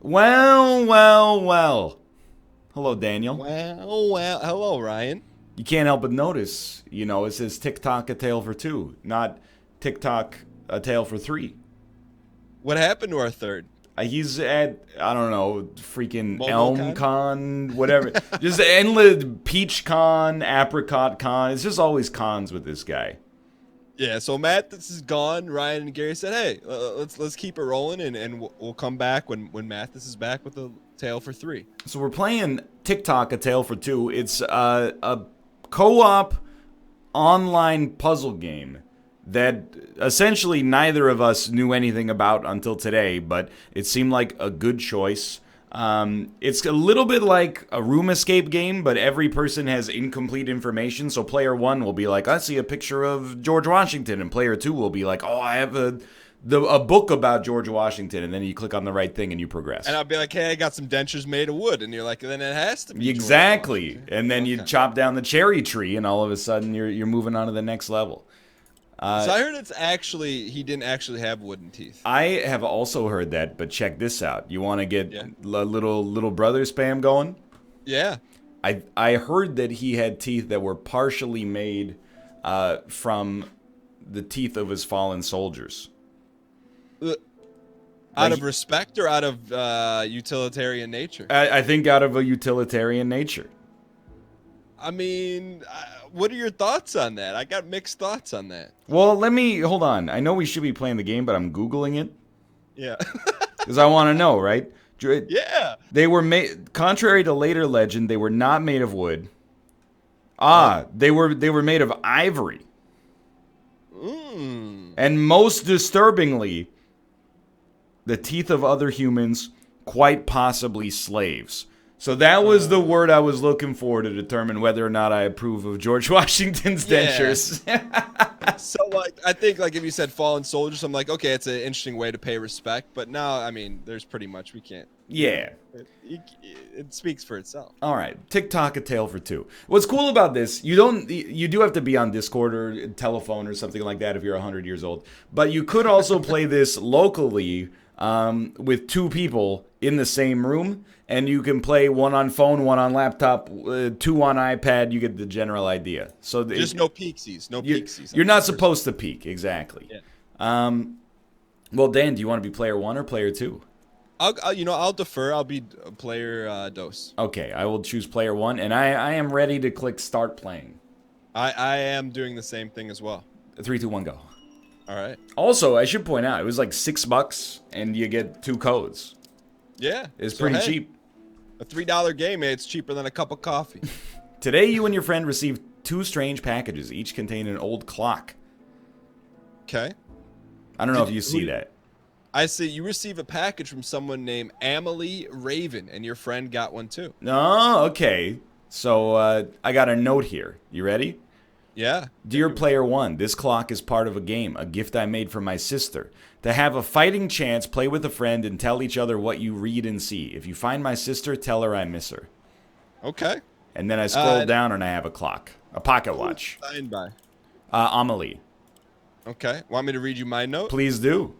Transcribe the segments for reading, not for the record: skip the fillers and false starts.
Well. Hello, Daniel. Well, hello, Ryan. You can't help but notice, it says TikTok a tale for two, not TikTok a tale for three. What happened to our third? He's at, I don't know, freaking Elm MomoCon? Con, whatever. Just endless Peach Con, Apricot Con. It's just always cons with this guy. Yeah, so Matt, this is gone. Ryan and Gary said, "Hey, let's keep it rolling, and we'll come back when Mathis is back with a tale for three." So we're playing TikTok a tale for two. It's a co-op online puzzle game that essentially neither of us knew anything about until today, but it seemed like a good choice. It's a little bit like a room escape game, but every person has incomplete information. So player one will be like, I see a picture of George Washington, and player two will be like, oh, I have a book about George Washington, and then you click on the right thing and you progress. And I'll be like, "Hey, I got some dentures made of wood," and you're like, "Then it has to be George Exactly. Washington." And then you chop down the cherry tree, and all of a sudden you're moving on to the next level. So I heard he didn't actually have wooden teeth. I have also heard that, but check this out. You want to get Yeah. little brother spam going? Yeah. I heard that he had teeth that were partially made from the teeth of his fallen soldiers. Out Like- of respect or out of utilitarian nature? I think out of a utilitarian nature. I mean, what are your thoughts on that? I got mixed thoughts on that. Well, hold on. I know we should be playing the game, but I'm Googling it Yeah. because I want to know, right? Yeah. They were made, contrary to later legend, they were not made of wood. They were made of ivory. And most disturbingly, the teeth of other humans, quite possibly slaves. So that was the word I was looking for to determine whether or not I approve of George Washington's Yeah. dentures. So, like, I think, like, if you said fallen soldiers, I'm like, okay, it's an interesting way to pay respect. But now, I mean, there's pretty much, we can't. Yeah. It speaks for itself. All right, TikTok a tale for two. What's cool about this, you do have to be on Discord or telephone or something like that if you're 100 years old. But you could also play this locally with two people in the same room, and you can play one on phone, one on laptop, two on iPad. You get the general idea. So Just no peeksies. No peeksies. You're not supposed to peek, exactly. Yeah. Well, Dan, do you want to be player one or player two? I'll defer. I'll be player dos. Okay, I will choose player one, and I am ready to click start playing. I am doing the same thing as well. 3, 2, 1, go. All right. Also, I should point out, it was like $6, and you get 2 codes. Yeah. It's So, pretty hey, cheap. A $3 game, it's cheaper than a cup of coffee. Today, you and your friend received 2 strange packages, each containing an old clock. Okay. I don't know if you see that. I see you receive a package from someone named Amelie Raven, and your friend got one too. Oh, okay. So, I got a note here. You ready? Yeah. Dear Player 1, this clock is part of a game, a gift I made for my sister. To have a fighting chance, play with a friend and tell each other what you read and see. If you find my sister, tell her I miss her. Okay. And then I scroll down and I have a clock. A pocket watch. Signed by. Amelie. Okay. Want me to read you my note? Please do.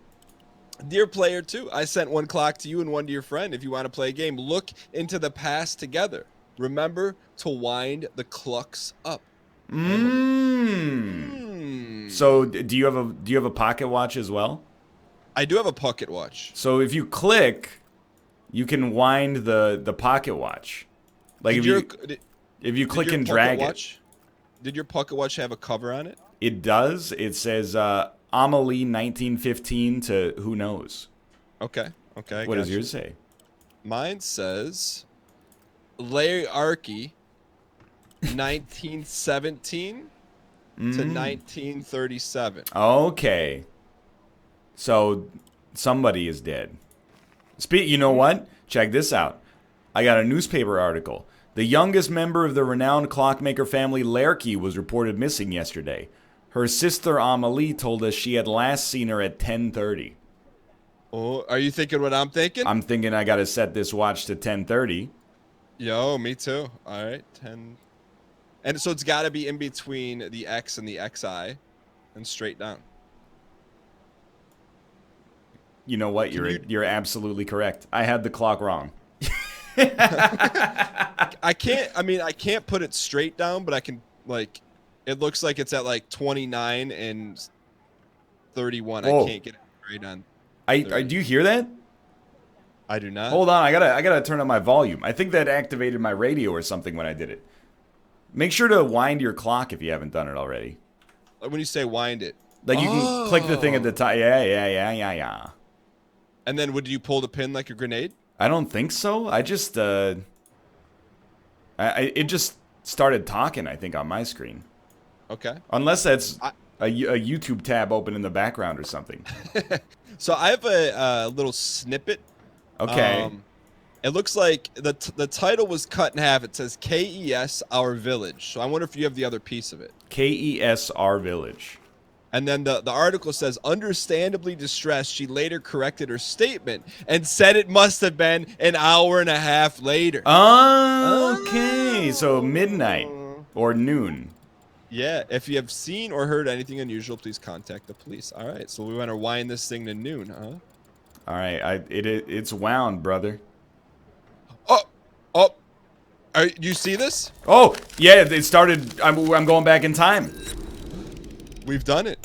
Dear Player 2, I sent one clock to you and one to your friend. If you want to play a game, look into the past together. Remember to wind the clocks up. So do you have a pocket watch as well? I do have a pocket watch. So if you click, you can wind the pocket watch. Like if you click and drag it. Did your pocket watch have a cover on it? It does. It says Amelie 1915 to who knows. Okay. Okay. What does yours say? Mine says Larry Arkey 1917 to 1937. Okay. So somebody is dead. You know what? Check this out. I got a newspaper article. The youngest member of the renowned clockmaker family, Lerky, was reported missing yesterday. Her sister Amelie told us she had last seen her at 10:30. Oh, are you thinking what I'm thinking? I'm thinking I got to set this watch to 10:30. Yo, me too. All right, 10. And so it's got to be in between the X and the XI and straight down. You know what? You're absolutely correct. I had the clock wrong. I can't put it straight down, but I can, like, it looks like it's at like 29 and 31. Whoa. I can't get it right on. Do you hear that? I do not. Hold on, I gotta turn up my volume. I think that activated my radio or something when I did it. Make sure to wind your clock if you haven't done it already. When you say wind it, Like you can click the thing at the top. Yeah. and then would you pull the pin like a grenade? I don't think so. I just it just started talking, I think, on my screen. Okay. Unless that's a YouTube tab open in the background or something. So I have a little snippet. Okay. It looks like the title was cut in half. It says KES Our Village. So I wonder if you have the other piece of it. KES Our Village. And then the article says, understandably distressed, she later corrected her statement and said it must have been an hour and a half later. Okay. So midnight or noon. Yeah, if you have seen or heard anything unusual, please contact the police. All right, so we want to wind this thing to noon, huh? All right, it's wound, brother. Oh, you see this? Oh, yeah, it started. I'm going back in time. We've done it.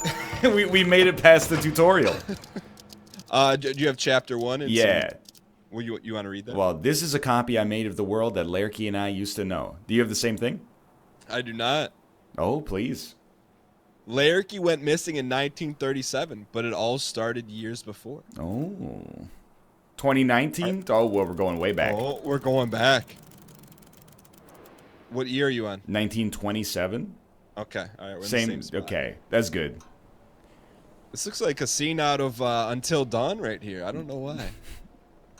we made it past the tutorial. Do you have chapter 1? And yeah. Well, you want to read that? Well, this is a copy I made of the world that Lerky and I used to know. Do you have the same thing? I do not. Oh, please. Lerky went missing in 1937, but it all started years before. Oh. 2019? Oh, well, we're going way back. Oh, we're going back. What year are you on? 1927? Okay, all right, we're in Same, the same spot. okay, that's good. This looks like a scene out of Until Dawn right here. I don't know why.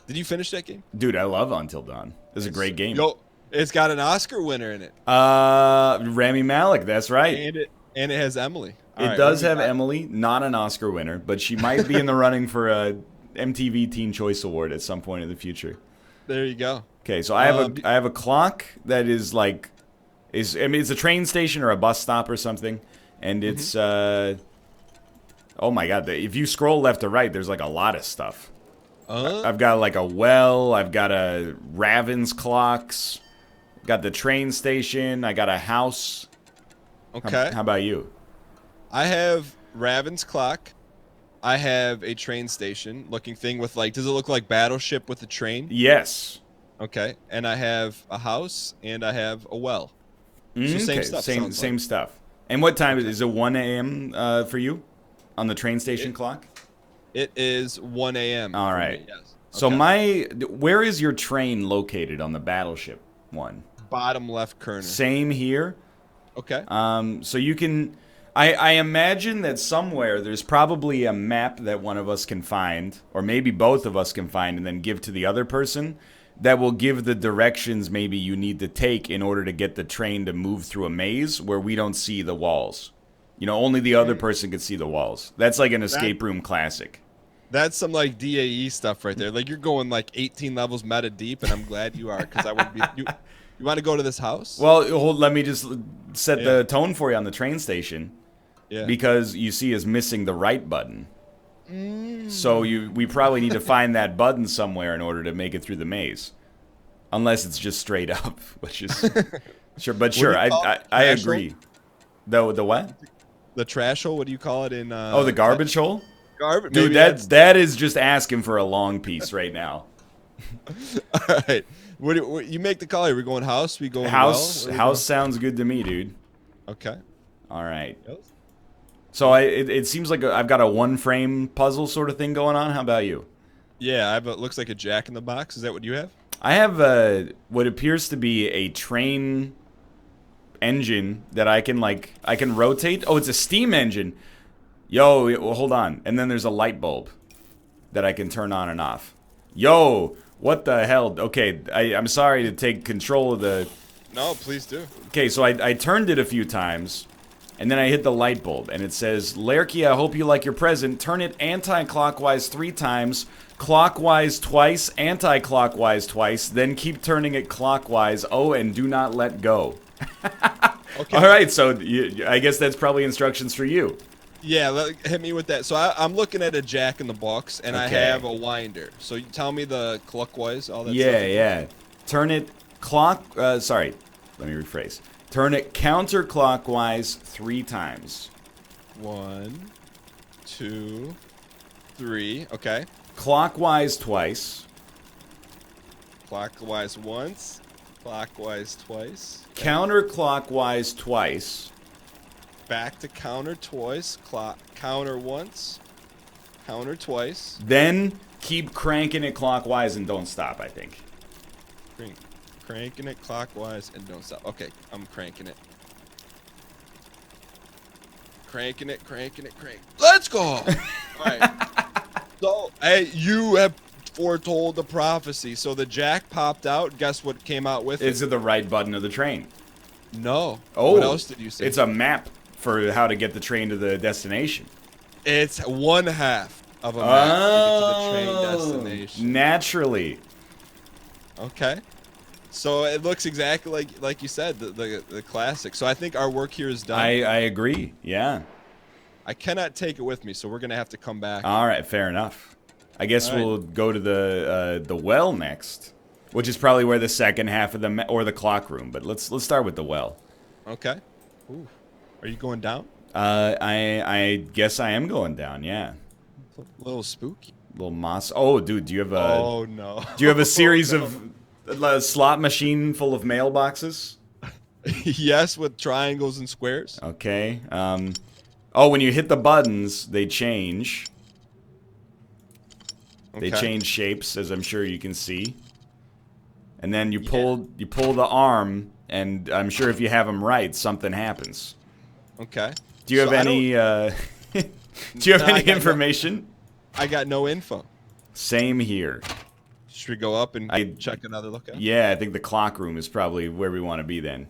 Did you finish that game? Dude, I love Until Dawn. It's a great game. Yo, it's got an Oscar winner in it. Rami Malek, that's right. And it has Emily. It does have Emily, not an Oscar winner, but she might be in the running for a MTV Teen Choice Award at some point in the future. There you go. Okay, so I have a clock that is like it's a train station or a bus stop or something, and it's oh my god, if you scroll left to right, there's like a lot of stuff. I've got like a well, I've got a Raven's clocks, got the train station, I got a house. Okay. How about you? I have Raven's clock. I have a train station looking thing with like, does it look like Battleship with a train? Yes. Okay. And I have a house and I have a well. So Okay, same stuff. Same stuff. And what time is it? 1 a.m. For you on the train station clock? It is 1 a.m. All right. Yes. So Okay. where is your train located on the Battleship one? Bottom left corner. Same here. Okay. So you can, I imagine that somewhere there's probably a map that one of us can find, or maybe both of us can find, and then give to the other person that will give the directions maybe you need to take in order to get the train to move through a maze where we don't see the walls. You know, only the other person could see the walls. That's like an escape room classic. That's some like DAE stuff right there. Like you're going like 18 levels meta deep, and I'm glad you are because I would be. You want to go to this house? Well, let me just set the tone for you on the train station. Yeah. Because you see us missing the right button. So we probably need to find that button somewhere in order to make it through the maze. Unless it's just straight up, which is sure. But sure, I agree. The what? The trash hole. What do you call it in? The garbage hole. Garbage. Dude, that is just asking for a long piece right now. All right. What you make the call? Are we going house? We going house? Well? House sounds good to me, dude. Okay. All right. So it seems like I've got a one-frame puzzle sort of thing going on. How about you? Yeah, I have. It looks like a Jack in the Box. Is that what you have? I have what appears to be a train engine that I can rotate. Oh, it's a steam engine. Yo, well, hold on. And then there's a light bulb that I can turn on and off. Yo, what the hell? Okay, I'm sorry to take control of the... No, please do. Okay, so I turned it a few times, and then I hit the light bulb, and it says, Lerky, I hope you like your present. Turn it anti-clockwise 3 times, clockwise twice, anti-clockwise twice, then keep turning it clockwise. Oh, and do not let go. Okay. All right, so I guess that's probably instructions for you. Yeah, hit me with that. So I'm looking at a jack in the box, and I Okay. have a winder. So you tell me the clockwise, all that Yeah, stuff. yeah. Turn it sorry, let me rephrase. Turn it counterclockwise 3 times. 1, 2, 3. Okay. Clockwise twice. Clockwise once. Clockwise twice. Counterclockwise twice. Back to counter twice. Counter once. Counter twice. Then keep cranking it clockwise and don't stop, I think. Cranking it clockwise and don't stop. Okay, I'm cranking it. Cranking it. Let's go! All right. So, hey, you have foretold the prophecy. So the jack popped out. Guess what came out with it? Is it the right button of the train? No. Oh. What else did you say? It's a map for how to get the train to the destination. It's one half of a map to get to the train destination. Naturally. Okay. So it looks exactly like you said, the classic. So I think our work here is done. I agree. Yeah. I cannot take it with me, so we're gonna have to come back. All right, fair enough. I guess we'll go to the well next, which is probably where the second half of or the clock room. But let's start with the well. Okay. Ooh. Are you going down? I guess I am going down. Yeah. A little spooky. Little moss. Oh, dude, do you have a? Oh no. Do you have a series of a slot machine full of mailboxes? Yes, with triangles and squares. Okay. Oh, when you hit the buttons, they change. Okay. They change shapes, as I'm sure you can see. And then you pull the arm, and I'm sure if you have them right, something happens. Okay. Do you have any? Do you have any information? I got no info. Same here. Should we go up and check another look at? Yeah, I think the clock room is probably where we want to be then.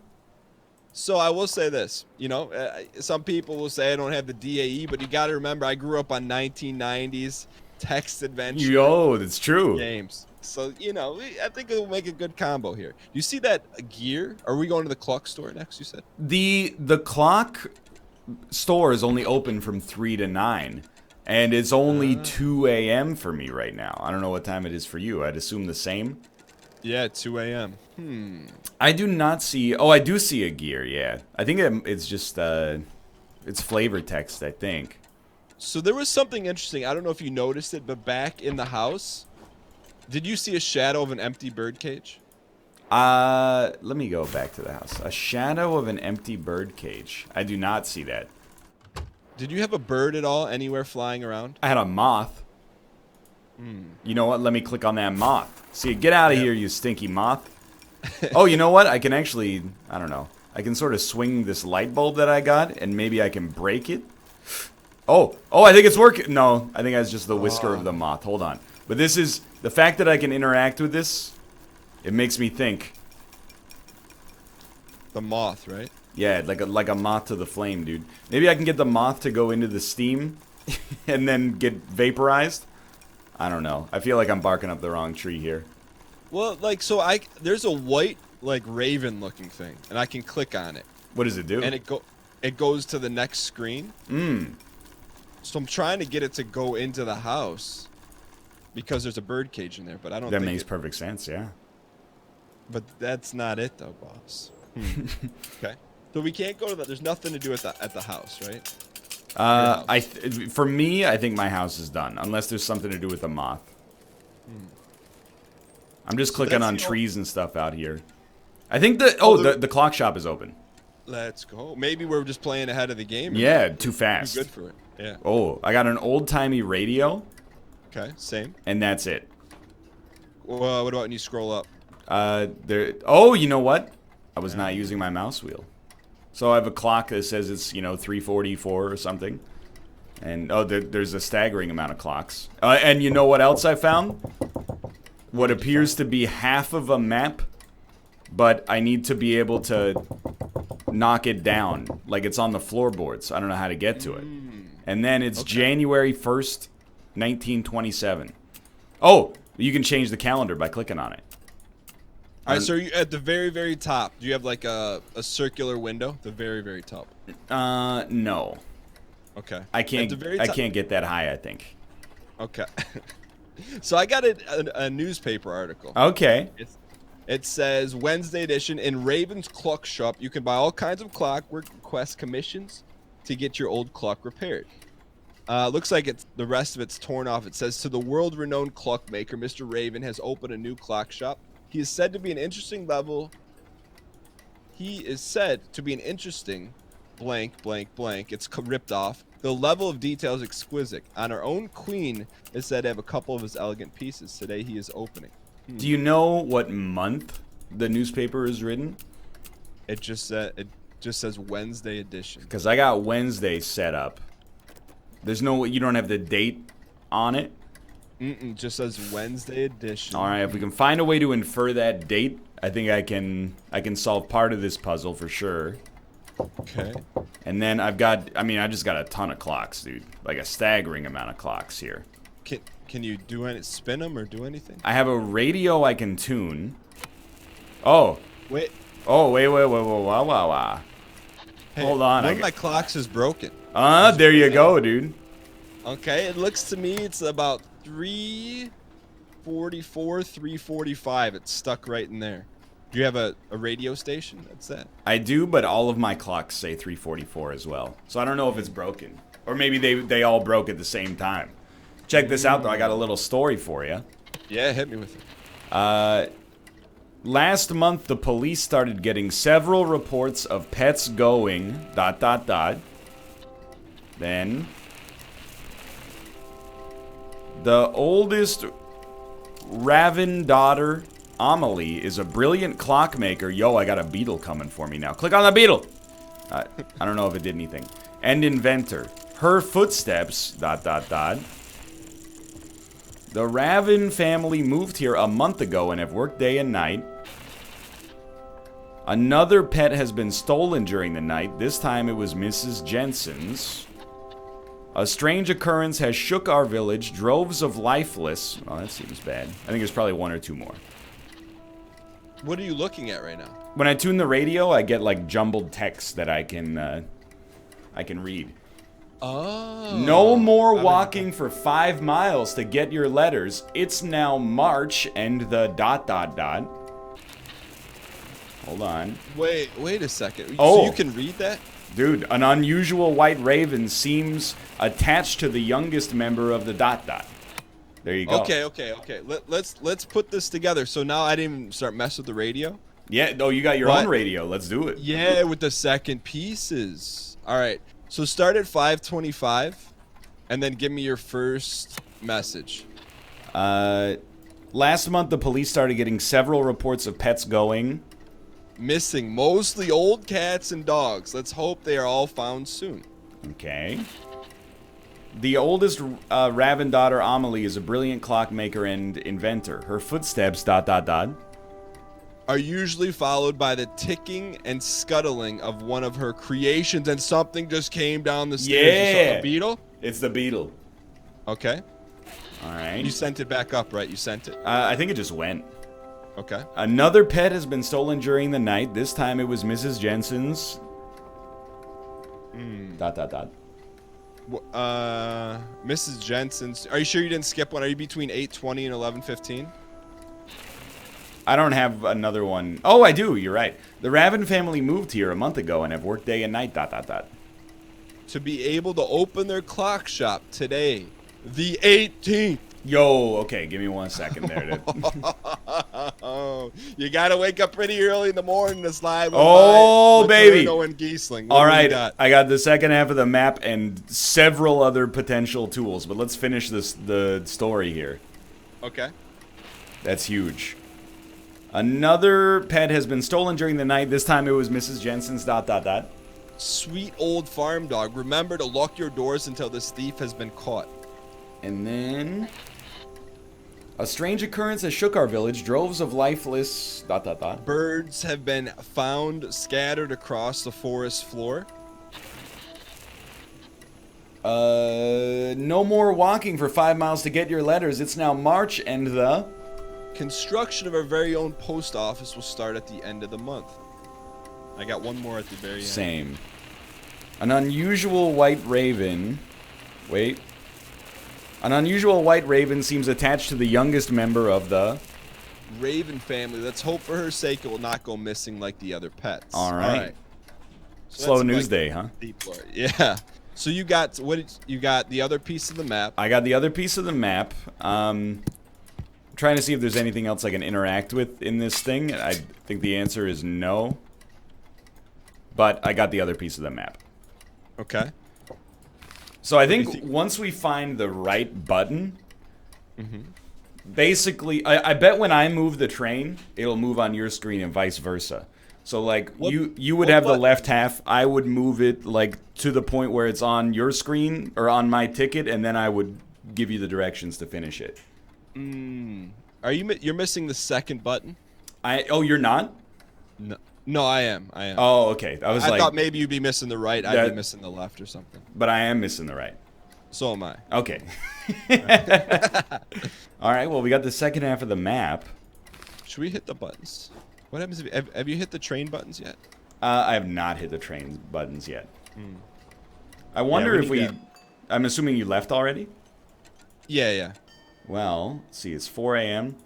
So I will say this, some people will say I don't have the DAE, but you got to remember I grew up on 1990s text adventure That's true. games. So, I think it'll make a good combo here. You see that gear? Are we going to the clock store next, you said? The clock store is only open from 3 to 9. And it's only 2 a.m. for me right now. I don't know what time it is for you. I'd assume the same. Yeah, 2 a.m. I do not see... Oh, I do see a gear, yeah. I think it's just... it's flavor text, I think. So there was something interesting. I don't know if you noticed it, but back in the house, did you see a shadow of an empty bird cage? Let me go back to the house. A shadow of an empty bird cage. I do not see that. Did you have a bird at all anywhere flying around? I had a moth. You know what? Let me click on that moth. See, get out of here, you stinky moth. Oh, you know what? I can actually, I don't know. I can sort of swing this light bulb that I got, and maybe I can break it. Oh, I think it's working. No, I think that's just the whisker of the moth. Hold on. But this is, the fact that I can interact with this, it makes me think. The moth, right? Yeah, like a moth to the flame, dude. Maybe I can get the moth to go into the steam and then get vaporized. I don't know. I feel like I'm barking up the wrong tree here. Well, there's a white, raven-looking thing, and I can click on it. What does it do? And it goes to the next screen. So I'm trying to get it to go into the house because there's a bird cage in there, but I don't think that makes perfect sense, yeah. But that's not it, though, boss. Okay. So we can't go to that. There's nothing to do at the house, right? For me, I think my house is done, unless there's something to do with the moth. I'm just clicking on trees and stuff out here. I think the clock shop is open. Let's go. Maybe we're just playing ahead of the game. Yeah, too fast. Too good for it. Yeah. Oh, I got an old-timey radio. Okay, same. And that's it. Well, what about when you scroll up? Oh, you know what? I was not using my mouse wheel. So I have a clock that says it's, 3:44 or something. And, there's a staggering amount of clocks. And you know what else I found? What appears to be half of a map, but I need to be able to knock it down. Like it's on the floorboards. I don't know how to get to it. And then it's January 1st, 1927. Oh, you can change the calendar by clicking on it. All right, so you at the very, very top, do you have a circular window? The very, very top. No. Okay. I At can't. the very I top- can't get that high. I think. Okay. So I got a newspaper article. Okay. It says Wednesday edition in Raven's Clock Shop. You can buy all kinds of clockwork, request commissions to get your old clock repaired. Looks like the rest of it's torn off. It says to the world-renowned clockmaker, Mr. Raven has opened a new clock shop. He is said to be an interesting blank, blank, blank. It's ripped off. The level of detail is exquisite. On our own queen is said to have a couple of his elegant pieces. Today he is opening. Do you know what month the newspaper is written? It just says Wednesday edition. Because I got Wednesday set up. There's no. You don't have the date on it. Just says Wednesday edition. All right. If we can find a way to infer that date, I think I can solve part of this puzzle for sure. Okay. And then I just got a ton of clocks, dude. Like a staggering amount of clocks here. Can you spin them or do anything? I have a radio I can tune. Oh. Wait. Oh, wait, wow. Hey, Hold on. One of my clocks is broken. There you go, dude. Okay, it looks to me it's about 3:44, 3:45. It's stuck right in there. Do you have a radio station? That's that. I do, but all of my clocks say 3:44 as well. So I don't know if it's broken. Or maybe they all broke at the same time. Check this out, though. I got a little story for you. Yeah, hit me with it. Last month, the police started getting several reports of pets going... Then... The oldest Raven daughter, Amelie, is a brilliant clockmaker. Yo, I got a beetle coming for me now. Click on the beetle! I don't know if it did anything. And inventor. Her footsteps... The Raven family moved here a month ago and have worked day and night. Another pet has been stolen during the night. This time it was Mrs. Jensen's. A strange occurrence has shook our village. Droves of lifeless... Oh, that seems bad. I think there's probably one or two more. What are you looking at right now? When I tune the radio, I get like jumbled text that I can read. Oh. No more walking for 5 miles to get your letters. It's now March and the ... Hold on. Wait a second. Oh. So you can read that? Dude, an unusual white raven seems attached to the youngest member of the ... There you go. Okay. Let's put this together. So now I didn't even start messing with the radio. Yeah, no, you got your own radio. Let's do it. Yeah, with the second pieces. All right. So start at 5:25, and then give me your first message. Last month, the police started getting several reports of pets going... Missing, mostly old cats and dogs. Let's hope they are all found soon. Okay. The oldest Raven daughter, Amelie, is a brilliant clockmaker and inventor. Her footsteps... are usually followed by the ticking and scuttling of one of her creations, and something just came down the stairs. Yeah. A beetle? It's the beetle. Okay. All right. You sent it back up, right? You sent it? I think it just went. Okay. Another pet has been stolen during the night. This time it was Mrs. Jensen's... ... Mrs. Jensen's. Are you sure you didn't skip one? Are you between 8:20 and 11:15? I don't have another one. Oh, I do. You're right. The Raven family moved here a month ago and have worked day and night... To be able to open their clock shop today, the 18th. Yo, okay, give me 1 second there, dude. Oh, you gotta wake up pretty early in the morning to slide. Oh, baby! And Gheesling. All right, I got the second half of the map and several other potential tools, but let's finish the story here. Okay. That's huge. Another pet has been stolen during the night. This time it was Mrs. Jensen's ... Sweet old farm dog. Remember to lock your doors until this thief has been caught. And then... A strange occurrence has shook our village. Droves of lifeless... Birds have been found scattered across the forest floor. No more walking for 5 miles to get your letters. It's now March and the... Construction of our very own post office will start at the end of the month. I got one more at the very end. Same. An unusual white raven. Wait. An unusual white raven seems attached to the youngest member of the Raven family. Let's hope for her sake it will not go missing like the other pets. All right. So Slow that's news like day, huh? deep lore. Yeah. So you got you got the other piece of the map. I got the other piece of the map. Trying to see if there's anything else I can interact with in this thing. I think the answer is no. But I got the other piece of the map. Okay. So I think once we find the right button, basically, I bet when I move the train, it'll move on your screen and vice versa. So like you would have the left half, I would move it like to the point where it's on your screen or on my ticket, and then I would give you the directions to finish it. Are you're missing the second button? Oh, you're not? No, I am. Oh, okay. I thought maybe you'd be missing the right. I'd be missing the left or something. But I am missing the right. So am I. Okay. All right. Well, we got the second half of the map. Should we hit the buttons? What happens if have you hit the train buttons yet? I have not hit the train buttons yet. I wonder if we. I'm assuming you left already. Yeah. Well, let's see. It's 4 a.m.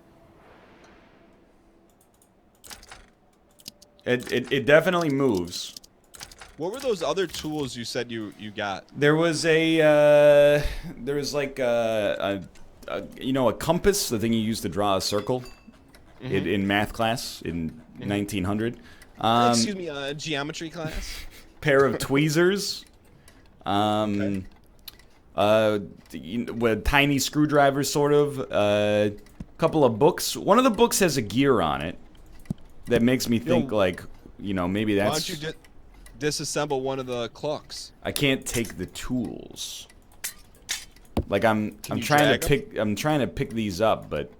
It definitely moves. What were those other tools you said you got? There was a like a compass, the thing you use to draw a circle in math class in 1900. Excuse me, geometry class. Pair of tweezers. With tiny screwdrivers, sort of. A couple of books. One of the books has a gear on it. That makes me think, maybe that's... Why don't you disassemble one of the clocks? I can't take the tools. Like, I'm trying to pick these up, but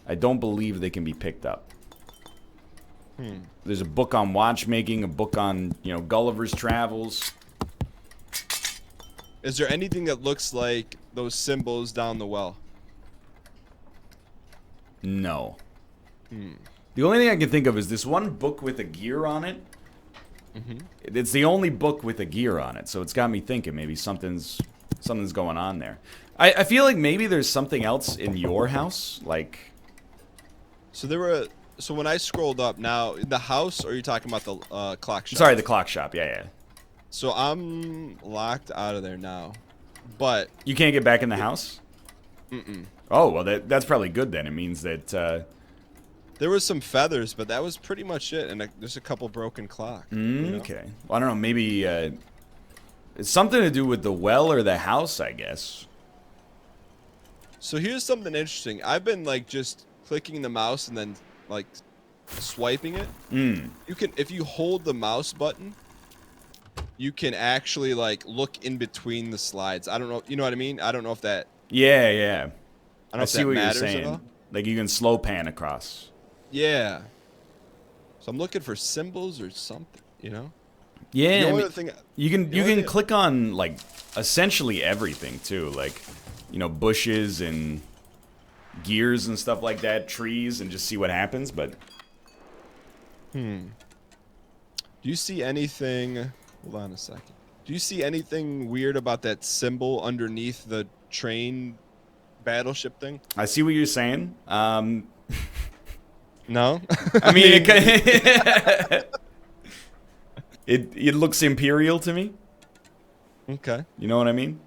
I don't believe they can be picked up. There's a book on watchmaking, a book on, Gulliver's Travels. Is there anything that looks like those symbols down the well? No. The only thing I can think of is this one book with a gear on it. It's the only book with a gear on it, so it's got me thinking maybe something's going on there. I feel like maybe there's something else in your house, like. So when I scrolled up now, the house, or are you talking about the clock shop? Sorry, the clock shop. Yeah. So I'm locked out of there now, but you can't get back in the house. Oh well, that's probably good then. It means that. There was some feathers, but that was pretty much it, and there's a couple broken clocks. Okay. Well, I don't know. Maybe it's something to do with the well or the house, I guess. So here's something interesting. I've been just clicking the mouse and then swiping it. You can, if you hold the mouse button, you can actually look in between the slides. I don't know. You know what I mean? I don't know if that. Yeah. I don't know if see that what you're matters saying. at all. Like you can slow pan across. Yeah. So I'm looking for symbols or something, Yeah. Thing, you can click on essentially everything too, bushes and gears and stuff like that, trees, and just see what happens. But do you see anything? Hold on a second. Do you see anything weird about that symbol underneath the train battleship thing? I see what you're saying. No. I mean, it looks imperial to me. Okay. You know what I mean?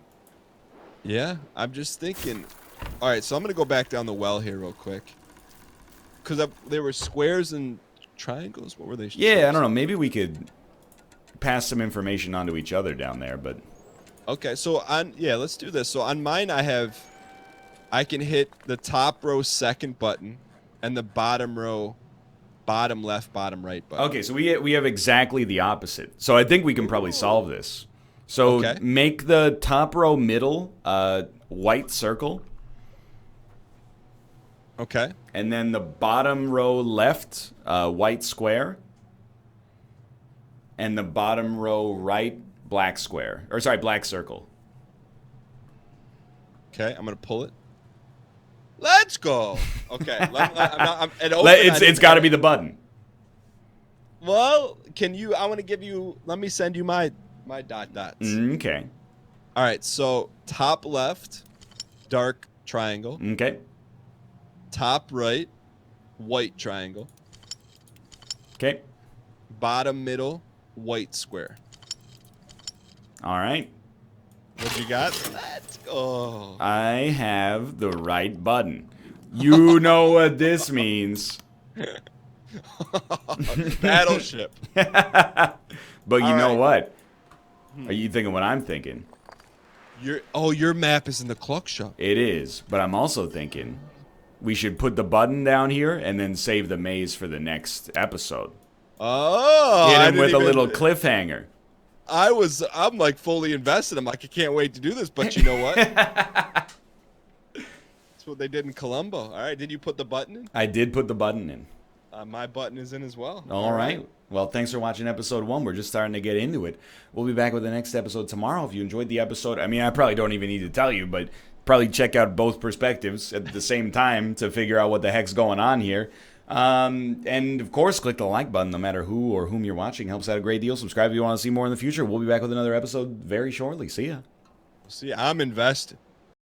Yeah, I'm just thinking. All right, so I'm gonna go back down the well here real quick, because there were squares and triangles. What were they? Yeah, I don't know. Maybe we could pass some information on to each other down there, but. Okay, so let's do this. So on mine, I can hit the top row second button, and the bottom row, bottom left, bottom right button. Okay, so we have exactly the opposite. So I think we can probably solve this. So make the top row middle white circle. Okay. And then the bottom row left white square. And the bottom row right black square. Or sorry, black circle. Okay, I'm gonna pull it. Let's go. Okay. It's got to be the button. Well, can you? I want to give you. Let me send you my My dot dots. Okay. All right, so top left, dark triangle. Okay. Top right, white triangle. Okay. Bottom middle, white square. All right. What you got? Let's go. I have the right button. You know what this means. Battleship. But you All know right. what? Are you thinking what I'm thinking? Your map is in the clock shop. It is, but I'm also thinking we should put the button down here and then save the maze for the next episode. Oh, Hit I him didn't with a even- little cliffhanger. I'm like fully invested. I'm like, I can't wait to do this. But you know what? That's what they did in Colombo. All right, did you put the button in? I did put the button in. My button is in as well. All right. Well, thanks for watching episode 1. We're just starting to get into it. We'll be back with the next episode tomorrow. If you enjoyed the episode, I mean, I probably don't even need to tell you, but probably check out both perspectives at the same time to figure out what the heck's going on here. And of course, click the like button no matter who or whom you're watching. Helps out a great deal. Subscribe if you want to see more in the future. We'll be back with another episode very shortly. See ya. See, I'm invested.